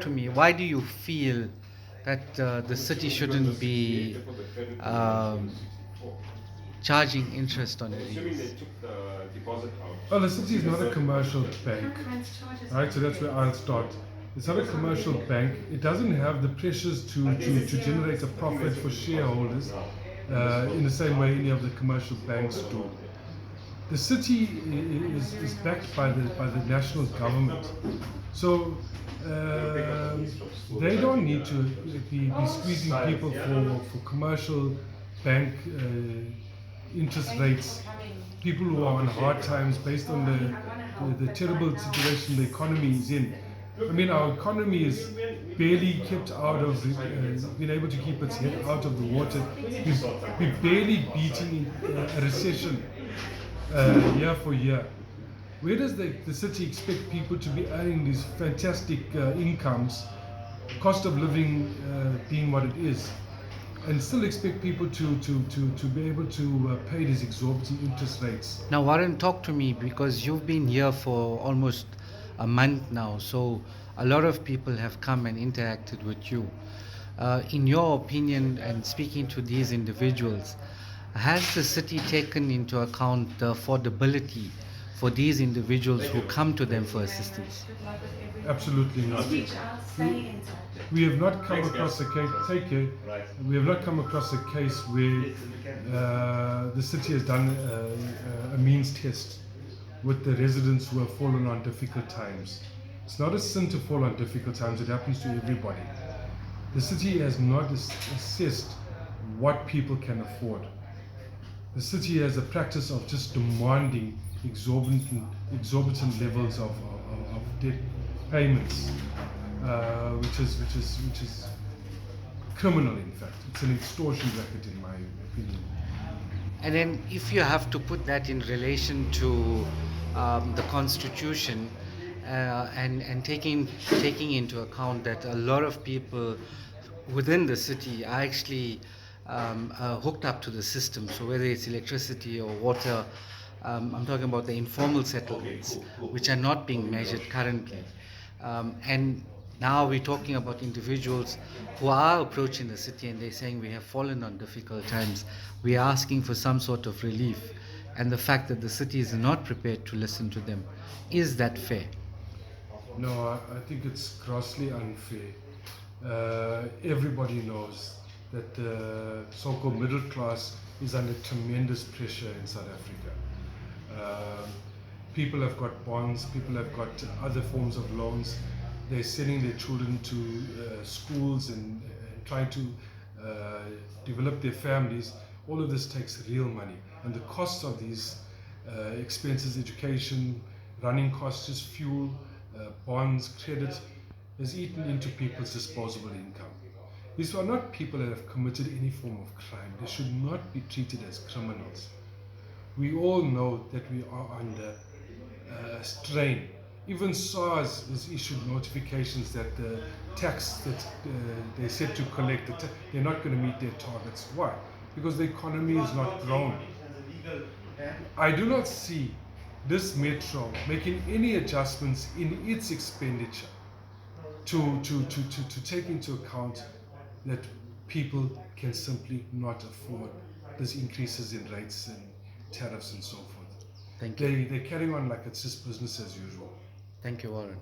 to me, why do you feel that the city shouldn't be um, charging interest on these? Well, the city is not a commercial bank, right? So that's where I'll start. It's not a commercial bank. It doesn't have the pressures to generate a profit for shareholders in the same way any of the commercial banks do. The city is backed by the national government, so they don't need to be squeezing people for commercial bank interest rates. People who are on hard times based on the terrible situation the economy is in. I mean, our economy is barely kept out of been able to keep its head out of the water. We're barely beating a recession year for year. Where does the city expect people to be earning these fantastic incomes, cost of living being what it is, and still expect people to be able to pay these exorbitant interest rates? Now, Warren, talk to me because you've been here for almost a month now. So, a lot of people have come and interacted with you. In your opinion, and speaking to these individuals, has the city taken into account the affordability for these individuals who come to them for assistance? Absolutely not. We have not come across a case. Take care. We have not come across a case where the city has done a means test with the residents who have fallen on difficult times. It's not a sin to fall on difficult times. It happens to everybody. The city has not assessed what people can afford. The city has a practice of just demanding exorbitant levels of debt payments, which is criminal. In fact, it's an extortion racket, in my opinion. And then, if you have to put that in relation to the constitution, and taking into account that a lot of people within the city are actually hooked up to the system. So whether it's electricity or water, I'm talking about the informal settlements, which are not being measured currently. And now we're talking about individuals who are approaching the city and they're saying we have fallen on difficult times. We are asking for some sort of relief. And the fact that the city is not prepared to listen to them, is that fair? No, I think it's grossly unfair. Everybody knows that the so-called middle class is under tremendous pressure in South Africa. Um, People have got bonds, people have got other forms of loans. They're sending their children to schools and trying to develop their families. All of this takes real money. And the costs of these expenses, education, running costs, just fuel, bonds, credit, has eaten into people's disposable income. These are not people that have committed any form of crime. They should not be treated as criminals. We all know that we are under strain. Even SARS has issued notifications that the tax that they're set to collect, they're not going to meet their targets. Why? Because the economy is not growing. I do not see this metro making any adjustments in its expenditure to take into account that people can simply not afford these increases in rates and tariffs and so forth. Thank you. They're carrying on like it's just business as usual. Thank you, Warren.